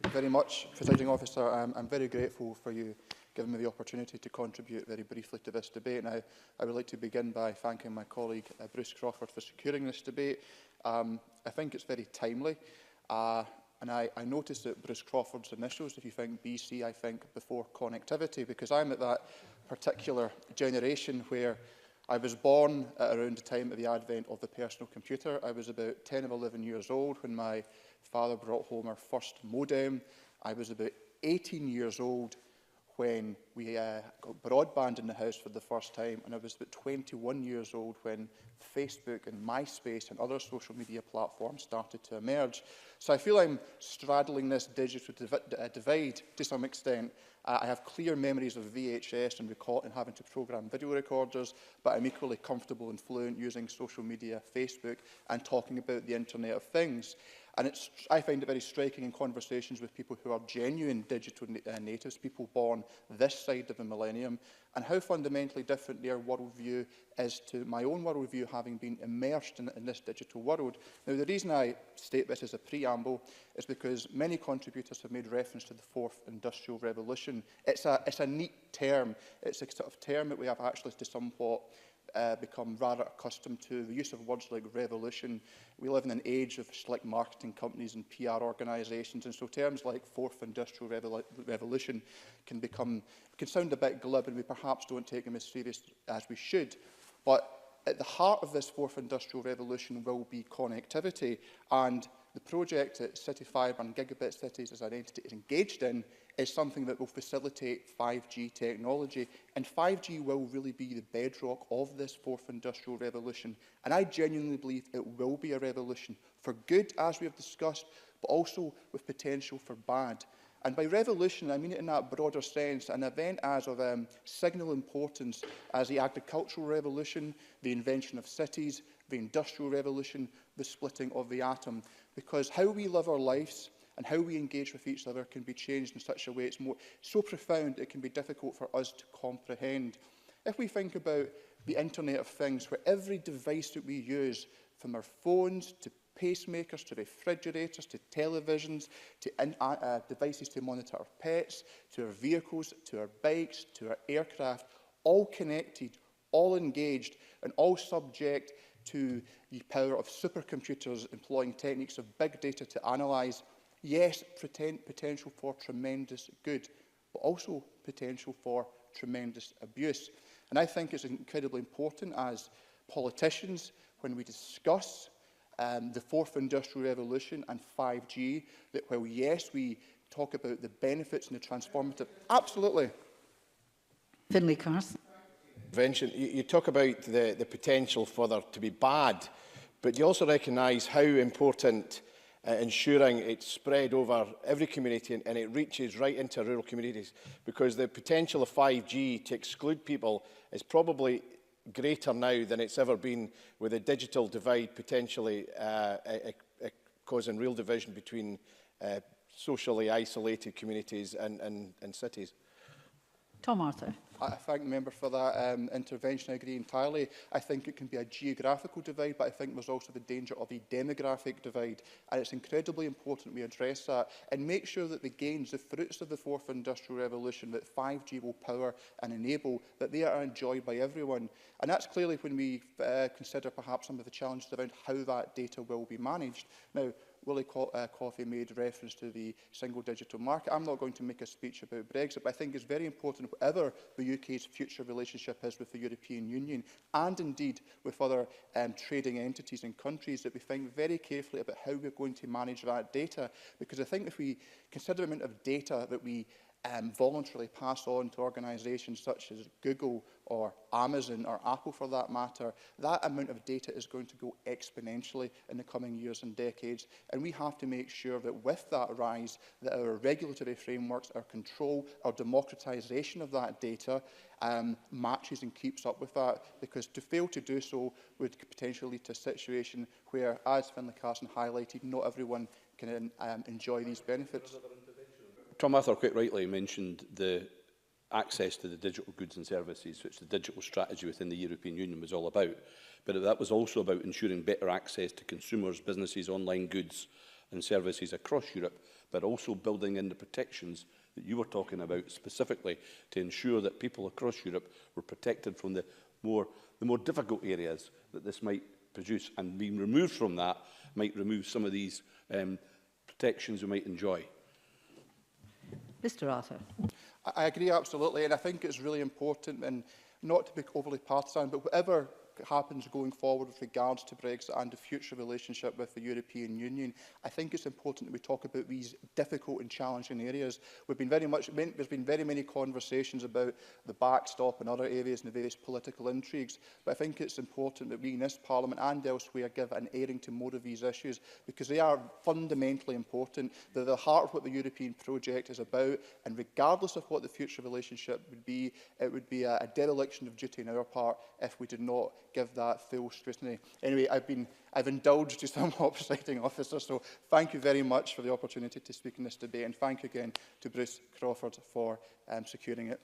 very much, Presiding Officer. I'm very grateful for you giving me the opportunity to contribute very briefly to this debate. Now, I would like to begin by thanking my colleague Bruce Crawford for securing this debate. I think it's very timely. And I noticed that Bruce Crawford's initials, if you think BC, I think before connectivity, because I'm at that particular generation where I was born at around the time of the advent of the personal computer. I was about 10 or 11 years old when my father brought home our first modem. I was about 18 years old when we got broadband in the house for the first time, and I was about 21 years old when Facebook and MySpace and other social media platforms started to emerge. So I feel I'm straddling this digital divide to some extent. I have clear memories of VHS and having to program video recorders, but I'm equally comfortable and fluent using social media, Facebook, and talking about the Internet of Things. And I find it very striking in conversations with people who are genuine digital natives, people born this side of the millennium, and how fundamentally different their worldview is to my own worldview, having been immersed in this digital world. Now, the reason I state this as a preamble is because many contributors have made reference to the fourth industrial revolution. It's a neat term. It's a sort of term that we have actually to somewhat become rather accustomed to. The use of words like revolution. We live in an age of slick marketing companies and PR organisations, and so terms like fourth industrial revolution can sound a bit glib, and we perhaps don't take them as serious as we should. But at the heart of this fourth industrial revolution will be connectivity, and the project that City Fibre and Gigabit Cities as an entity is engaged in is something that will facilitate 5G technology. And 5G will really be the bedrock of this fourth industrial revolution. And I genuinely believe it will be a revolution for good, as we have discussed, but also with potential for bad. And by revolution, I mean it in that broader sense, an event as of signal importance as the agricultural revolution, the invention of cities, the industrial revolution, the splitting of the atom. Because how we live our lives and how we engage with each other can be changed in such a way it's so profound it can be difficult for us to comprehend. If we think about the Internet of Things, where every device that we use, from our phones to pacemakers, to refrigerators, to televisions, to devices to monitor our pets, to our vehicles, to our bikes, to our aircraft, all connected, all engaged, and all subject to the power of supercomputers employing techniques of big data to analyse. Yes, potential for tremendous good, but also potential for tremendous abuse. And I think it's incredibly important as politicians, when we discuss the fourth industrial revolution and 5G, that while, yes, we talk about the benefits and the transformative... Absolutely. Finlay Carson. You talk about the potential for there to be bad, but you also recognise how important ensuring it's spread over every community and it reaches right into rural communities, because the potential of 5G to exclude people is probably greater now than it's ever been, with a digital divide potentially causing real division between socially isolated communities and cities. Tom Arthur. I thank the member for that intervention. I agree entirely. I think it can be a geographical divide, but I think there's also the danger of a demographic divide. And it's incredibly important we address that and make sure that the gains, the fruits of the fourth industrial revolution that 5G will power and enable, that they are enjoyed by everyone. And that's clearly when we consider perhaps some of the challenges around how that data will be managed. Now, Willie Coffey made reference to the single digital market. I'm not going to make a speech about Brexit, but I think it's very important, whatever the UK's future relationship is with the European Union, and indeed with other trading entities and countries, that we think very carefully about how we're going to manage that data. Because I think if we consider the amount of data that we voluntarily pass on to organisations such as Google or Amazon or Apple for that matter, that amount of data is going to go exponentially in the coming years and decades. And we have to make sure that with that rise, that our regulatory frameworks, our control, our democratisation of that data matches and keeps up with that. Because to fail to do so would potentially lead to a situation where, as Finlay Carson highlighted, not everyone can enjoy these benefits. Tom Arthur quite rightly mentioned the access to the digital goods and services, which the digital strategy within the European Union was all about. But that was also about ensuring better access to consumers, businesses, online goods and services across Europe, but also building in the protections that you were talking about specifically to ensure that people across Europe were protected from the more difficult areas that this might produce, and being removed from that might remove some of these protections we might enjoy. Mr Arthur. I agree absolutely, and I think it's really important, and not to be overly partisan, but whatever happens going forward with regards to Brexit and the future relationship with the European Union, I think it's important that we talk about these difficult and challenging areas. There's been very many conversations about the backstop and other areas and the various political intrigues, but I think it's important that we in this Parliament and elsewhere give an airing to more of these issues, because they are fundamentally important. They're the heart of what the European project is about, and regardless of what the future relationship would be, it would be a dereliction of duty on our part if we did not give that full scrutiny. Anyway, I've indulged you somewhat, Presiding Officer, so thank you very much for the opportunity to speak in this debate, and thank you again to Bruce Crawford for securing it.